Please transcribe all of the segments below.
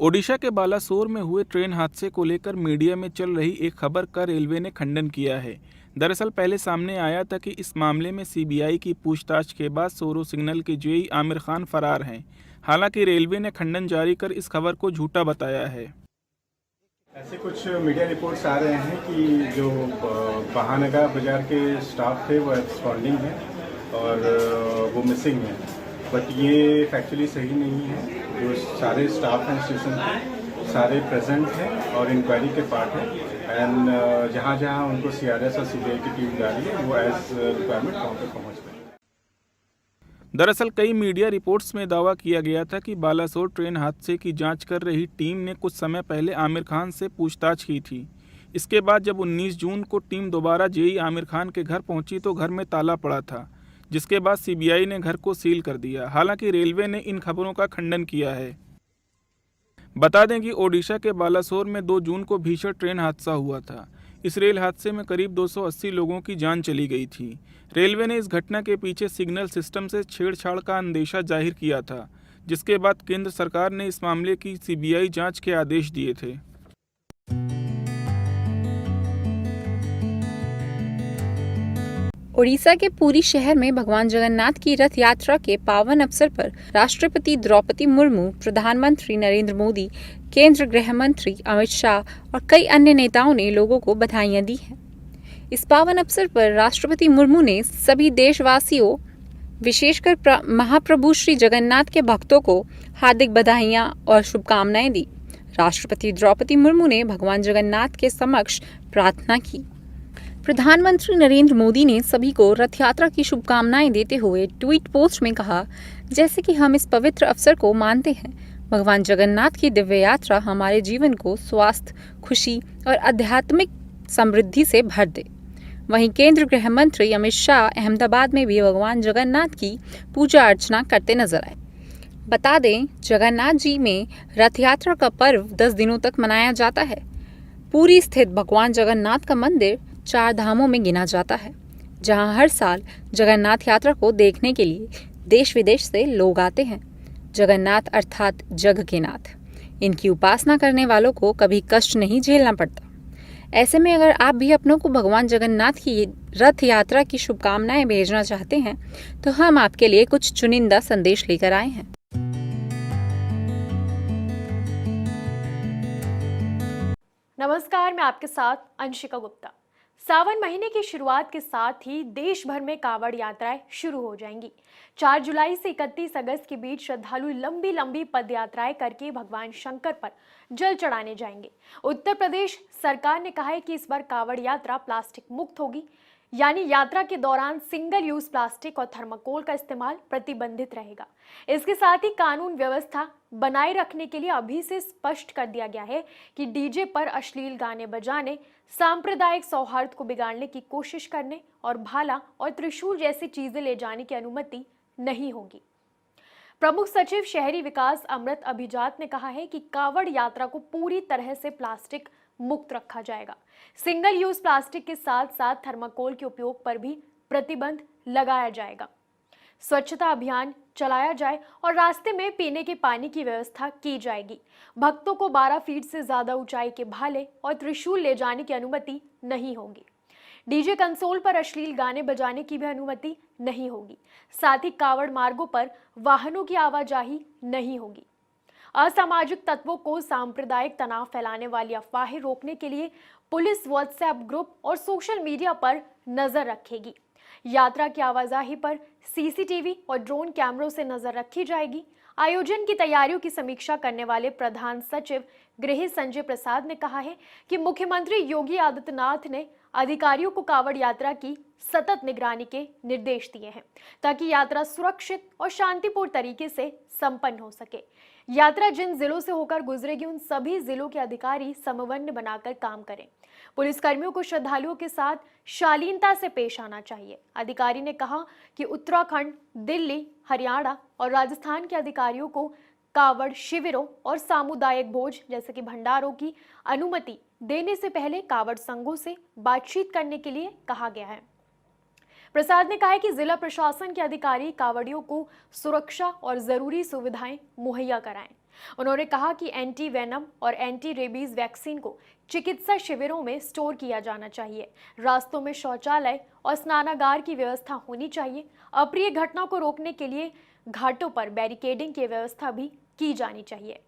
ओडिशा के बालासोर में हुए ट्रेन हादसे को लेकर मीडिया में चल रही एक खबर का रेलवे ने खंडन किया है। दरअसल पहले सामने आया था कि इस मामले में सीबीआई की पूछताछ के बाद सोरो सिग्नल के जेई आमिर खान फरार हैं। हालांकि रेलवे ने खंडन जारी कर इस खबर को झूठा बताया है। ऐसे कुछ मीडिया रिपोर्ट्स आ रहे हैं कि जो बहानगा बाजार के स्टाफ थे वो एब्सकॉन्डिंग है और वो मिसिंग है, बट ये फैक्चुअली सही नहीं है। जो सारे स्टाफ हैं स्टेशन के सारे प्रेजेंट हैं और इंक्वायरी के पार्ट है एंड जहाँ जहाँ उनको सीआरएस और सीबीआई की टीम जा रही है वो एज रिक्वायरमेंट वहाँ पर पहुँच गए। दरअसल कई मीडिया रिपोर्ट्स में दावा किया गया था कि बालासोर ट्रेन हादसे की जांच कर रही टीम ने कुछ समय पहले आमिर खान से पूछताछ की थी। इसके बाद जब 19 जून को टीम दोबारा जेई आमिर खान के घर पहुंची तो घर में ताला पड़ा था, जिसके बाद सीबीआई ने घर को सील कर दिया। हालांकि रेलवे ने इन खबरों का खंडन किया है। बता दें कि ओडिशा के बालासोर में 2 जून को भीषण ट्रेन हादसा हुआ था। इस रेल हादसे में करीब 280 लोगों की जान चली गई थी। रेलवे ने इस घटना के पीछे सिग्नल सिस्टम से छेड़छाड़ का अंदेशा जाहिर किया था, जिसके बाद केंद्र सरकार ने इस मामले की सीबीआई जांच के आदेश दिए थे। ओडिशा के पुरी शहर में भगवान जगन्नाथ की रथ यात्रा के पावन अवसर पर राष्ट्रपति द्रौपदी मुर्मू, प्रधानमंत्री नरेंद्र मोदी, केंद्रीय गृह मंत्री अमित शाह और कई अन्य नेताओं ने लोगों को बधाइयां दी हैं। इस पावन अवसर पर राष्ट्रपति मुर्मू ने सभी देशवासियों, विशेषकर महाप्रभु श्री जगन्नाथ के भक्तों को हार्दिक बधाइयां और शुभकामनाएं दी। राष्ट्रपति द्रौपदी मुर्मू ने भगवान जगन्नाथ के समक्ष प्रार्थना की। प्रधानमंत्री नरेंद्र मोदी ने सभी को रथ यात्रा की शुभकामनाएं देते हुए ट्वीट पोस्ट में कहा, जैसे कि हम इस पवित्र अवसर को मानते हैं, भगवान जगन्नाथ की दिव्य यात्रा हमारे जीवन को स्वास्थ्य, खुशी और आध्यात्मिक समृद्धि से भर दे। वहीं केंद्रीय गृह मंत्री अमित शाह अहमदाबाद में भी भगवान जगन्नाथ की पूजा अर्चना करते नजर आए। बता दें, जगन्नाथ जी में रथ यात्रा का पर्व 10 दिनों तक मनाया जाता है। पुरी स्थित भगवान जगन्नाथ का मंदिर 4 धामों में गिना जाता है, जहां हर साल जगन्नाथ यात्रा को देखने के लिए देश विदेश से लोग आते हैं। जगन्नाथ अर्थात जग के नाथ, इनकी उपासना करने वालों को कभी कष्ट नहीं झेलना पड़ता। ऐसे में अगर आप भी अपनों को भगवान जगन्नाथ की रथ यात्रा की शुभकामनाएं भेजना चाहते हैं, तो हम आपके लिए कुछ चुनिंदा संदेश लेकर आए हैं। नमस्कार, मैं आपके साथ अंशिका गुप्ता। सावन महीने की शुरुआत के साथ ही देश भर में कावड़ यात्राएं शुरू हो जाएंगी। 4 जुलाई से 31 अगस्त के बीच श्रद्धालु लंबी लंबी पद यात्राएं करके भगवान शंकर पर जल चढ़ाने जाएंगे। उत्तर प्रदेश सरकार ने कहा है कि इस बार कावड़ यात्रा प्लास्टिक मुक्त होगी, यानी यात्रा के दौरान सिंगल यूज प्लास्टिक और थर्माकोल का इस्तेमाल प्रतिबंधित रहेगा। इसके साथ ही कानून व्यवस्था बनाए रखने के लिए अभी से स्पष्ट कर दिया गया है कि डीजे पर अश्लील गाने बजाने, सांप्रदायिक सौहार्द को बिगाड़ने की कोशिश करने और भाला और त्रिशूल जैसी चीजें ले जाने की अनुमति नहीं होगी। प्रमुख सचिव शहरी विकास अमृत अभिजात ने कहा है कि कावड़ यात्रा को पूरी तरह से प्लास्टिक मुक्त रखा जाएगा। सिंगल यूज प्लास्टिक के साथ साथ थर्माकोल के उपयोग पर भी प्रतिबंध लगाया जाएगा। स्वच्छता अभियान चलाया जाए और रास्ते में पीने के पानी की व्यवस्था की जाएगी। भक्तों को 12 फीट से ज्यादा ऊंचाई के भाले और त्रिशूल ले जाने की अनुमति नहीं होगी। डीजे कंसोल पर अश्लील गाने बजाने की भी अनुमति नहीं होगी। साथ ही कावड़ मार्गों पर वाहनों की आवाजाही नहीं होगी। असामाजिक तत्वों को सांप्रदायिक तनाव फैलाने वाली अफवाहें रोकने के लिए पुलिस व्हाट्सएप ग्रुप और सोशल मीडिया पर नजर रखेगी। यात्रा की आवाजाही पर सीसीटीवी और ड्रोन कैमरों से नजर रखी जाएगी। आयोजन की तैयारियों की समीक्षा करने वाले प्रधान सचिव गृह संजय प्रसाद ने कहा है कि मुख्यमंत्री योगी आदित्यनाथ ने अधिकारियों को कावड़ यात्रा की सतत निगरानी के निर्देश दिए हैं, ताकि यात्रा सुरक्षित और शांतिपूर्ण तरीके से संपन्न हो सके। यात्रा जिन जिलों से होकर गुजरेगी, उन सभी जिलों के अधिकारी समन्वय बनाकर काम करें। पुलिसकर्मियों को श्रद्धालुओं के साथ शालीनता से पेश आना चाहिए। अधिकारी ने कहा कि उत्तराखंड, दिल्ली, हरियाणा और राजस्थान के अधिकारियों को कावड़ शिविरों और सामुदायिक भोज जैसे कि भंडारों की अनुमति देने से पहले कावड़ संघों से बातचीत करने के लिए कहा गया है। प्रसाद ने कहा है कि जिला प्रशासन के अधिकारी कांवड़ियों को सुरक्षा और जरूरी सुविधाएं मुहैया कराएं। उन्होंने कहा कि एंटी वेनम और एंटी रेबीज वैक्सीन को चिकित्सा शिविरों में स्टोर किया जाना चाहिए। रास्तों में शौचालय और स्नानागार की व्यवस्था होनी चाहिए। अप्रिय घटनाओं को रोकने के लिए घाटों पर बैरिकेडिंग की व्यवस्था भी की जानी चाहिए।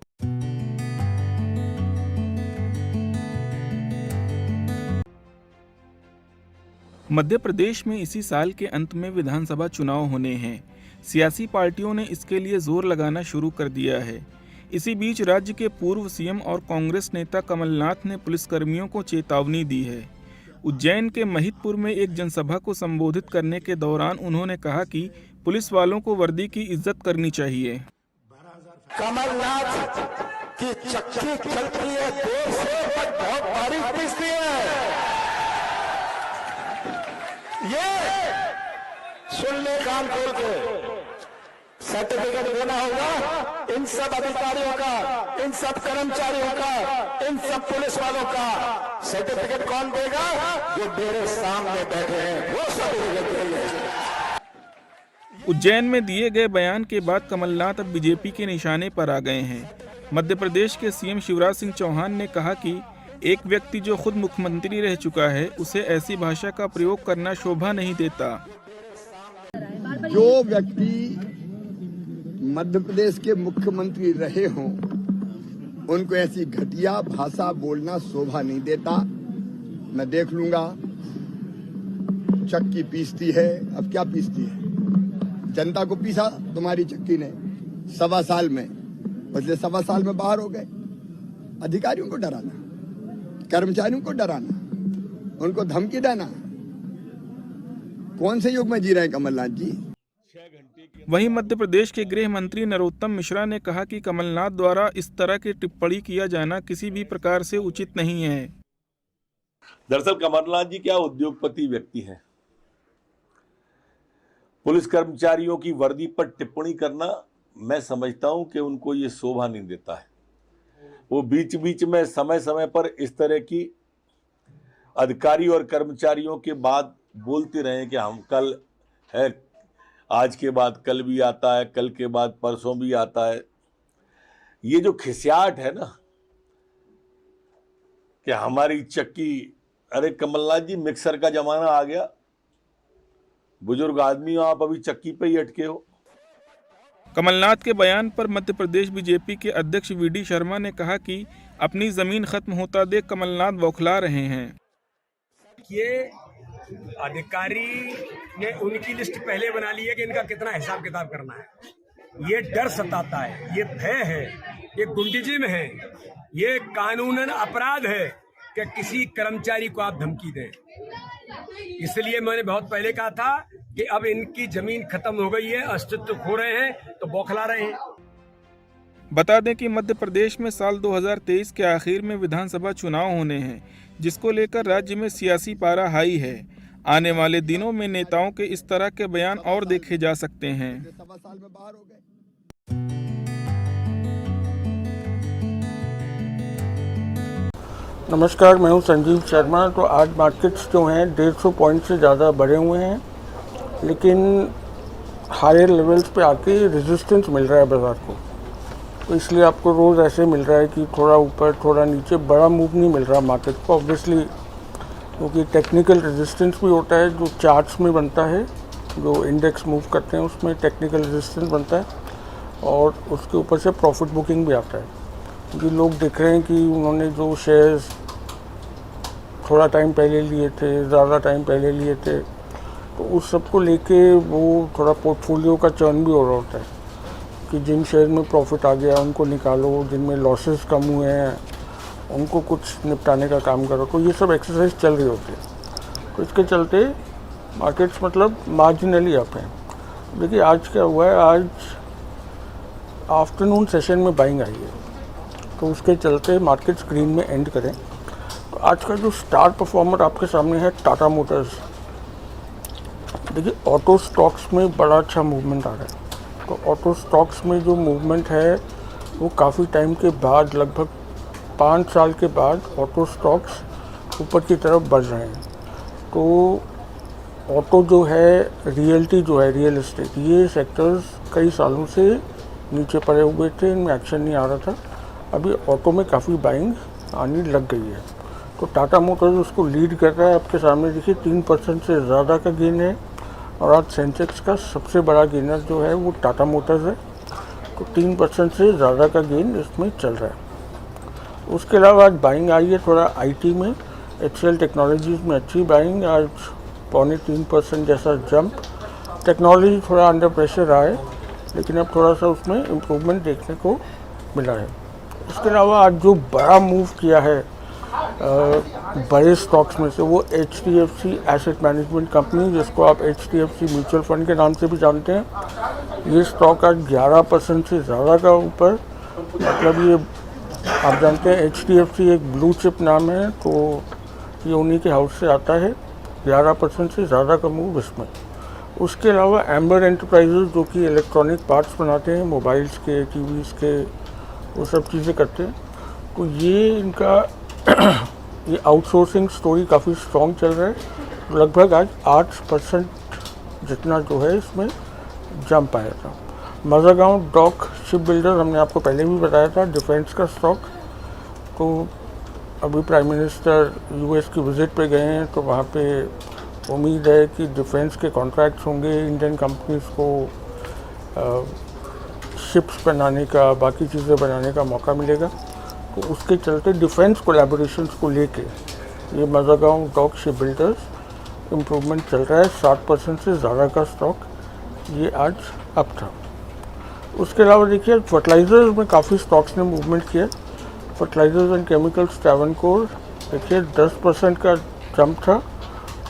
मध्य प्रदेश में इसी साल के अंत में विधानसभा चुनाव होने हैं। सियासी पार्टियों ने इसके लिए जोर लगाना शुरू कर दिया है। इसी बीच राज्य के पूर्व सीएम और कांग्रेस नेता कमलनाथ ने पुलिसकर्मियों को चेतावनी दी है। उज्जैन के महिदपुर में एक जनसभा को संबोधित करने के दौरान उन्होंने कहा कि पुलिस वालों को वर्दी की इज्जत करनी चाहिए। कमलनाथ की चक्की चलती है देर से, बट बहुत बारीक पिसती है। ये सुन ले कान खोल के, सर्टिफिकेट देना होगा इन सब अधिकारियों का, इन सब कर्मचारियों का, इन सब पुलिस वालों का। सर्टिफिकेट कौन देगा? जो मेरे सामने बैठे हैं वो सर्टिफिकेट देंगे। उज्जैन में दिए गए बयान के बाद कमलनाथ अब बीजेपी के निशाने पर आ गए हैं। मध्य प्रदेश के सीएम शिवराज सिंह चौहान ने कहा कि एक व्यक्ति जो खुद मुख्यमंत्री रह चुका है उसे ऐसी भाषा का प्रयोग करना शोभा नहीं देता। जो व्यक्ति मध्य प्रदेश के मुख्यमंत्री रहे हों उनको ऐसी घटिया भाषा बोलना शोभा नहीं देता। मैं देख लूंगा। चक्की पीसती है, अब क्या पीसती है? जनता को पीसा तुम्हारी चक्की ने 1.25 साल में, पिछले 1.25 साल में बाहर हो गए। अधिकारियों को डराना, कर्मचारियों को डराना, उनको धमकी देना, कौन से युग में जी रहे हैं कमलनाथ जी? वहीं मध्य प्रदेश के गृह मंत्री नरोत्तम मिश्रा ने कहा कि कमलनाथ द्वारा इस तरह की टिप्पणी किया जाना किसी भी प्रकार से उचित नहीं है। दरअसल कमलनाथ जी क्या उद्योगपति व्यक्ति हैं। पुलिस कर्मचारियों की वर्दी पर टिप्पणी करना मैं समझता हूं कि उनको ये शोभा नहीं देता है। वो बीच बीच में समय समय पर इस तरह की अधिकारी और कर्मचारियों के बात बोलते रहे कि हम कल है, आज के बाद कल भी आता है, कल के बाद परसों भी आता है। ये जो खिसियाट है ना कि हमारी चक्की, अरे कमलनाथ जी मिक्सर का जमाना आ गया, बुजुर्ग आदमी हो आप, अभी चक्की पे ही अटके हो। कमलनाथ के बयान पर मध्य प्रदेश बीजेपी के अध्यक्ष वीडी शर्मा ने कहा कि अपनी जमीन खत्म होता देख कमलनाथ बौखला रहे हैं। ये अधिकारी ने उनकी लिस्ट पहले बना ली है कि इनका कितना हिसाब किताब करना है। ये डर सताता है, ये भय है, ये गुंडिज्म है, ये कानूनन अपराध है कि किसी कर्मचारी को आप धमकी दें। इसलिए मैंने बहुत पहले कहा था कि अब इनकी जमीन खत्म हो गई है, अस्तित्व खो रहे हैं तो बौखला रहे हैं। बता दें कि मध्य प्रदेश में साल 2023 के आखिर में विधानसभा चुनाव होने हैं, जिसको लेकर राज्य में सियासी पारा हाई है। आने वाले दिनों में नेताओं के इस तरह के बयान और देखे जा सकते हैं। 1.25 साल में बाहर हो गए। नमस्कार, मैं हूं संजीव शर्मा। तो आज मार्केट्स जो हैं 150 पॉइंट से ज़्यादा बढ़े हुए हैं, लेकिन हायर लेवल्स पे आके रेजिस्टेंस मिल रहा है बाज़ार को। तो इसलिए आपको रोज़ ऐसे मिल रहा है कि थोड़ा ऊपर थोड़ा नीचे, बड़ा मूव नहीं मिल रहा मार्केट को। ऑब्वियसली क्योंकि टेक्निकल रेजिस्टेंस भी होता है जो चार्ट्स में बनता है, जो इंडेक्स मूव करते हैं उसमें टेक्निकल रेजिस्टेंस बनता है, और उसके ऊपर से प्रॉफिट बुकिंग भी आता है। क्योंकि लोग देख रहे हैं कि उन्होंने जो शेयर्स थोड़ा टाइम पहले लिए थे, ज़्यादा टाइम पहले लिए थे, तो उस सब को लेके वो थोड़ा पोर्टफोलियो का चर्न भी हो रहा होता है कि जिन शेयर में प्रॉफिट आ गया उनको निकालो, जिनमें लॉसेस कम हुए हैं उनको कुछ निपटाने का काम करो। तो ये सब एक्सरसाइज चल रही होती है। तो इसके चलते मार्केट्स मतलब मार्जिनली अप हैं। देखिए आज क्या हुआ है, आज आफ्टरनून सेशन में बाइंग आई है, तो उसके चलते मार्केट्स ग्रीन में एंड करें। तो आज का जो स्टार परफॉर्मर आपके सामने है टाटा मोटर्स। देखिए ऑटो स्टॉक्स में बड़ा अच्छा मूवमेंट आ रहा है। तो ऑटो स्टॉक्स में जो मूवमेंट है वो काफ़ी टाइम के बाद, लगभग 5 साल के बाद ऑटो स्टॉक्स ऊपर की तरफ बढ़ रहे हैं। तो ऑटो जो है, रियल्टी जो है, रियल एस्टेट, ये सेक्टर्स कई सालों से नीचे पड़े हुए थे, इनमें एक्शन नहीं आ रहा था। अभी ऑटो में काफ़ी बाइंग आनी लग गई है, तो टाटा मोटर्स उसको लीड कर रहा है। आपके सामने देखिए 3% से ज़्यादा का गेन है, और आज सेंसेक्स का सबसे बड़ा गेनर जो है वो टाटा मोटर्स है, तो 3% से ज़्यादा का गेन इसमें चल रहा है। उसके अलावा आज बाइंग आई है थोड़ा आईटी में, HCL टेक्नोलॉजीज़ में अच्छी बाइंग, आज 2.25% जैसा जंप। टेक्नोलॉजी थोड़ा अंडर प्रेशर रहा है, लेकिन अब थोड़ा सा उसमें इम्प्रूवमेंट देखने को मिला है। इसके अलावा आज जो बड़ा मूव किया है बड़े स्टॉक्स में से, वो HDFC एसेट मैनेजमेंट कंपनी, जिसको आप HDFC म्यूचुअल फंड के नाम से भी जानते हैं। ये स्टॉक आज 11% से ज़्यादा का ऊपर, मतलब ये आप जानते हैं HDFC एक ब्लू चिप नाम है, तो ये उन्हीं के हाउस से आता है। 11% से ज़्यादा का मूव इसमें। उसके अलावा एम्बर एंटरप्राइजेज, जो कि इलेक्ट्रॉनिक पार्ट्स बनाते हैं, मोबाइल्स के, टीवीज़ के, वो सब चीज़ें करते हैं, तो ये इनका ये आउटसोर्सिंग स्टोरी काफ़ी स्ट्रॉन्ग चल रहा है। लगभग आज 8% जितना जो है इसमें जंप आया था। माज़ागांव डॉक शिप बिल्डर, हमने आपको पहले भी बताया था, डिफेंस का स्टॉक। तो अभी प्राइम मिनिस्टर US की विज़िट पे गए हैं, तो वहाँ पे उम्मीद है कि डिफेंस के कॉन्ट्रैक्ट्स होंगे इंडियन कंपनीज़ को, शिप्स बनाने का, बाकी चीज़ें बनाने का मौका मिलेगा। तो उसके चलते डिफेंस कोलैबोरेशंस को लेके ये माज़ागांव डॉक शिप बिल्डर्स इम्प्रूवमेंट चल रहा है। 7% से ज़्यादा का स्टॉक ये आज अप था। उसके अलावा देखिए फर्टिलाइज़र्स में काफ़ी स्टॉक्स ने मूवमेंट किया। फर्टिलाइज़र्स एंड केमिकल्स ट्रैवनकोर देखिए 10% का जंप था,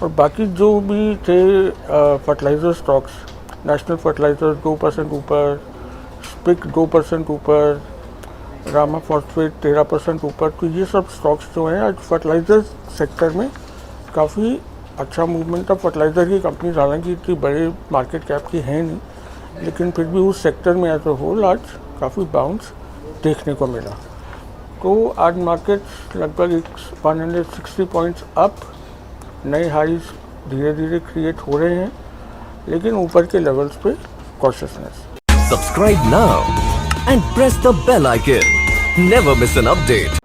और बाकी जो भी थे फर्टिलाइज़र स्टॉक्स, नेशनल फर्टिलाइज़र्स 2% ऊपर, स्पिक 2% ऊपर, रामा फॉस्फेट 13% ऊपर। तो ये सब स्टॉक्स जो हैं आज फर्टिलाइज़र सेक्टर में काफ़ी अच्छा मूवमेंट था। फर्टिलाइज़र की कंपनीज हालांकि इतनी बड़े मार्केट कैप की हैं नहीं, लेकिन फिर भी उस सेक्टर में एज अ होल आज काफ़ी बाउंस देखने को मिला। तो आज मार्केट लगभग 160 पॉइंट्स अप, नए हाईज धीरे धीरे क्रिएट हो रहे हैं, लेकिन ऊपर के लेवल्स पे consciousness. Subscribe now and press the bell icon. Never miss an update.